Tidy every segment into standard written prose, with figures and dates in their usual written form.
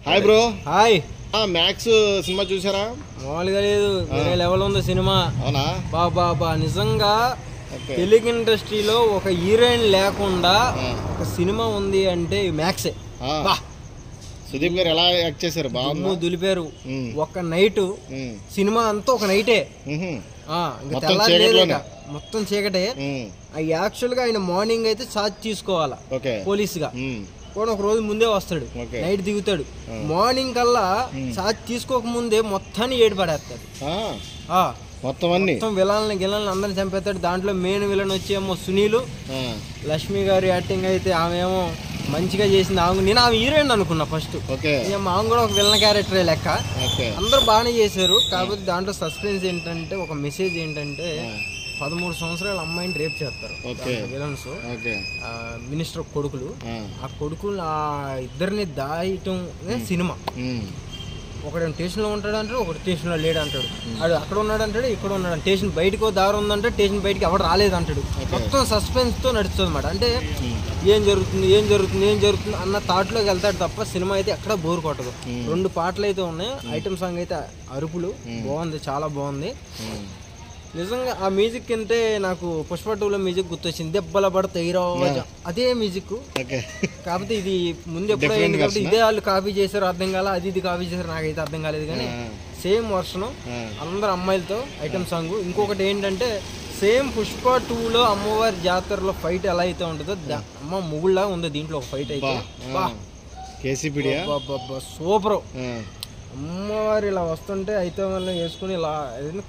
Hi bro. Hi. Max cinema చూసారా? మామూలుగా లేదు, వేరే లెవెల్ ఉంది సినిమా. అవునా? బాబా నిజంగా తెలుగు ఇండస్ట్రీలో ఒక హీరోయిన్ లేకుండా ఒక సినిమా ఉంది అంటే మ్యాక్సే. సుదీప్ గారు ఎలా యాక్ట్ చేశారు? బాగా దులిపారు. ఒక నైట్ సినిమా అంతా ఒక నైటే, మొత్తం చీకటే. యాక్చువల్ గా ఆయన మార్నింగ్ అయితే ఛార్జ్ తీసుకోవాలా పోలీస్ గా, కూడా ఒక రోజు ముందే వస్తాడు, నైట్ దిగుతాడు. మార్నింగ్ కల్లా ఛార్జ్ తీసుకోక ముందే మొత్తాన్ని ఏడు పడేస్తాడు. మొత్తం విలన్లు అందరిని చంపేస్తాడు. దాంట్లో మెయిన్ విలన్ వచ్చేమో సునీల్. లక్ష్మి గారి యాక్టింగ్ అయితే ఆమె ఏమో మంచిగా చేసింది. నేను ఆమె హీరోయిన్ అనుకున్నా ఫస్ట్, ఆమె కూడా ఒక విలన్ క్యారెక్టరే లెక్క. అందరూ బాగానే చేశారు. కాకపోతే దాంట్లో సస్పెన్స్ ఏంటంటే, ఒక మెసేజ్ ఏంటంటే 13 సంవత్సరాల అమ్మాయిని రేప్ చేస్తారు విలన్స్, మినిస్టర్ కొడుకులు. ఆ కొడుకులు ఆ ఇద్దరిని దాయటం సినిమా. ఒకడు స్టేషన్ లో ఉంటాడు అంటాడు, ఒకటి స్టేషన్ లో లేడు అంటాడు. వాడు అక్కడ ఉన్నాడు అంటాడు, ఇక్కడ ఉన్నాడు. స్టేషన్ బయటకు దారి ఉందంటే స్టేషన్ బయటకి ఎవడు రాలేదు అంటాడు. మొత్తం సస్పెన్స్ తో నడుస్తుంది అన్నమాట. అంటే ఏం జరుగుతుంది అన్న థాట్ లోకి వెళ్తాడు తప్ప సినిమా అయితే ఎక్కడ బోర్ కొట్టదు. 2 పాటలు అయితే ఉన్నాయి. ఐటమ్ సాంగ్ అయితే అరుపులు బాగుంది, చాలా బాగుంది నిజంగా. ఆ మ్యూజిక్ అంటే నాకు పుష్ప 2లో మ్యూజిక్ గుర్తొచ్చింది, దెబ్బల పడతాయి రోజా, అదే మ్యూజిక్. కాకపోతే ఇది ముందు ఎప్పుడో అయింది కాబట్టి ఇదే వాళ్ళు కాపీ చేశారు, అర్థం కాల. ఇది కాపీ చేశారు, నాకైతే అర్థం కాలేదు. కానీ సేమ్ వర్షన్, అందరు అమ్మాయిలతో ఐటమ్ సాంగ్. ఇంకొకటి ఏంటంటే, సేమ్ పుష్ప 2లో అమ్మవారి జాతరలో ఫైట్ ఎలా అయితే ఉంటుందో అమ్మ ముగుళ్ళ ఉంది దీంట్లో ఒక ఫైట్ అయితే. సూపర్. అమ్మవారు ఇలా వస్తుంటే అయితే వాళ్ళని వేసుకుని ఇలా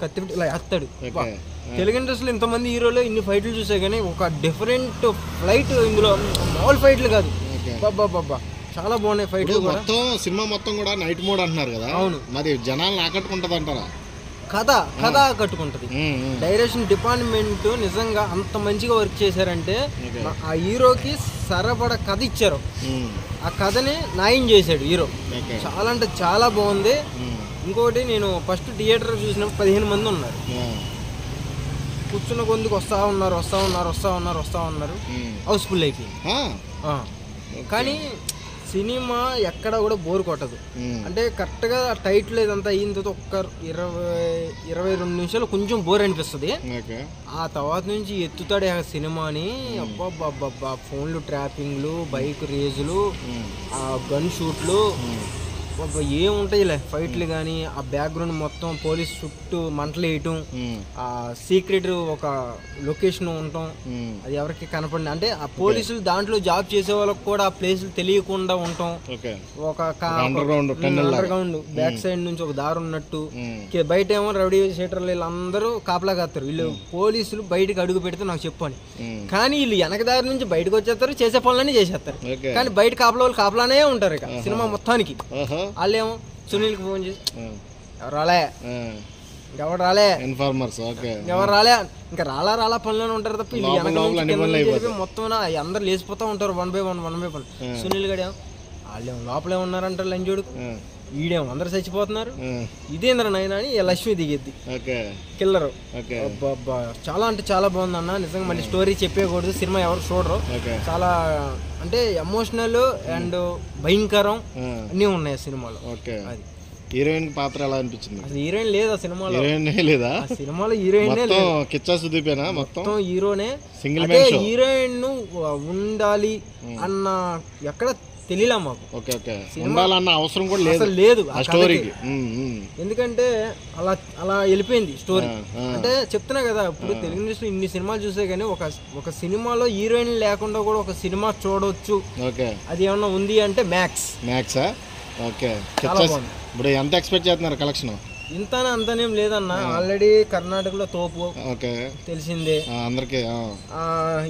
కత్తి ఇలా వేస్తాడు. తెలుగు ఇండస్ట్రీలో ఇంతమంది హీరోలు ఇన్ని ఫైట్లు చూసా కానీ ఒక డిఫరెంట్ ఫ్లైట్ ఇందులో మామూలు ఫైట్లు కాదు. బాబా చాలా బాగున్నాయి ఫైట్లు. మొత్తం సినిమా మొత్తం కూడా నైట్ మోడ్ అంటున్నారు కదా. అవును, మరి జనాలను ఆకట్టుకుంటది అంటారా? కథ కట్టుకుంటది. డైరెక్షన్ డిపార్ట్మెంట్ నిజంగా అంత మంచిగా వర్క్ చేశారంటే, ఆ హీరోకి సరపడ కథ ఇచ్చారు, ఆ కథని న్యాయం చేశాడు హీరో. చాలా అంటే చాలా బాగుంది. ఇంకోటి, నేను ఫస్ట్ థియేటర్ చూసినప్పుడు 15 మంది ఉన్నారు. కూర్చున్న కొందుకు వస్తా ఉన్నారు. హౌస్ఫుల్ అయిపోయింది. కానీ సినిమా ఎక్కడ కూడా బోర్ కొట్టదు. అంటే కరెక్ట్ గా టైటిల్ ఇదంతా అయిన తర్వాత ఒక్క 22 నిమిషాలు కొంచెం బోర్ అనిపిస్తుంది. ఆ తర్వాత నుంచి ఎత్తుతాడు ఆ సినిమాని. అబ్బా ఫోన్లు ట్రాపింగ్లు, బైక్ రేజులు, ఆ గన్ షూట్లు, ఏముంటాయిలే ఫైట్లు కానీ. ఆ బ్యాక్గ్రౌండ్ మొత్తం పోలీస్ చుట్టూ మంటలు వేయటం, ఆ సీక్రెట్ ఒక లొకేషన్ ఉండటం, అది ఎవరికి కనపడింది అంటే ఆ పోలీసులు దాంట్లో జాబ్ చేసే వాళ్ళకి కూడా ఆ ప్లేసులు తెలియకుండా ఉండటం. ఒక అండర్ గ్రౌండ్ బ్యాక్ సైడ్ నుంచి ఒక దారి ఉన్నట్టు, బయట ఏమో రౌడీ షీటర్లు వీళ్ళందరూ కాపలా కాస్తారు. వీళ్ళు పోలీసులు బయటకు అడుగు పెడితే నాకు చెప్పని, కానీ వీళ్ళు వెనక దారి నుంచి బయటకు వచ్చేస్తారు, చేసే పనులన్నీ చేసేస్తారు. కానీ బయట కాపలా వాళ్ళు కాపలానే ఉంటారు ఇక సినిమా మొత్తానికి. వాళ్ళేమో సునీల్కి ఫోన్ చేసి ఎవరు రాలే ఇంకా రాలా పనిలోనే ఉంటారు తప్ప వీళ్ళు మొత్తం అందరు లేచిపోతా ఉంటారు వన్ బై వన్. సునీల్ గడే వాళ్ళేమో లోపలే ఉన్నారంటారు లంజోడు, ఈడేమో అందరు చచ్చిపోతున్నారు. ఇదేంద్ర నైనా అని లక్ష్మి దిగిద్ది కిల్లరు. చాలా అంటే చాలా బాగుంది అన్న నిజంగా. మళ్ళీ స్టోరీ చెప్పేయకూడదు, సినిమా ఎవరు చూడరు. చాలా అంటే ఎమోషనల్ అండ్ భయంకరం అన్నీ ఉన్నాయి సినిమాలో. అది హీరోయిన్ పాత్ర ఎలా అనిపించింది? అసలు హీరోయిన్ లేదా సినిమాలో? లేదా సినిమాలో హీరోయిన్ కిచ్చా సుదీపేనా? మొత్తం హీరోనే. సింగిల్ హీరోయిన్ ఉండాలి అన్న ఎక్కడ తెలియలే మాకు. ఉండాలన్న అవసరం కూడా లేదు ఆ స్టోరీకి. ఎందుకంటే అలా వెళ్ళిపోయింది స్టోరీ. అంటే చెప్తున్నా కదా, ఇప్పుడు తెలుగు ఇండస్ట్రీ ఇన్ని సినిమాలు చూసే కానీ ఒక సినిమాలో హీరోయిన్ లేకుండా కూడా ఒక సినిమా చూడవచ్చు. అది ఏమన్నా ఉంది అంటే మ్యాక్సా. ఇప్పుడు ఎంత ఎక్స్పెక్ట్ చేస్తున్నారు కలెక్షన్? అంతనేం లేదన్న. ఆల్రెడీ కర్ణాటకలో తోపు తెలిసిందే అందరికి.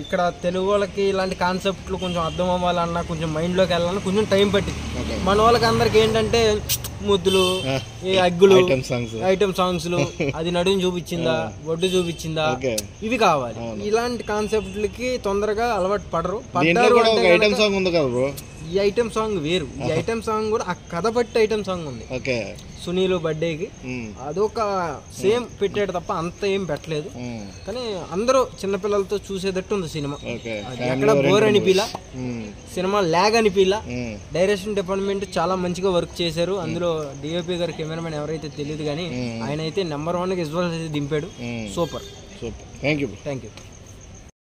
ఇక్కడ తెలుగు వాళ్ళకి ఇలాంటి కాన్సెప్ట్లు కొంచెం అర్థం అవ్వాలన్నా, కొంచెం మైండ్ లోకి వెళ్ళాలన్నా కొంచెం టైం పట్టింది. మన వాళ్ళకి అందరికి ఏంటంటే ముద్దులు, అగ్గులు, ఐటమ్ సాంగ్స్, అది నడుము చూపించిందా, ఒడ్డు చూపించిందా, ఇవి కావాలి. ఇలాంటి కాన్సెప్ట్లకి తొందరగా అలవాటు పడరు. ఈ ఐటమ్ సాంగ్ వేరు. ఈ ఐటమ్ సాంగ్ కూడా ఆ కథ బట్టి ఐటమ్ సాంగ్ ఉంది. ఓకే, సునీల్ బర్త్డేకి అదొక సేమ్ పెట్టాడు తప్ప అంత ఏం పెట్టలేదు. కానీ అందరూ చిన్నపిల్లలతో చూసేటట్టు ఉంది సినిమా. ఎక్కడ బోర్ అనిపిలా, సినిమా లాగ్ అనిపిలా. డైరెక్షన్ డిపార్ట్మెంట్ చాలా మంచిగా వర్క్ చేశారు. అందులో డిఓపి గారు, కెమెరామెన్ ఎవరైతే తెలియదు కానీ ఆయన అయితే నెంబర్ 1 విజువల్స్ అయితే దింపాడు. సూపర్. Thank you.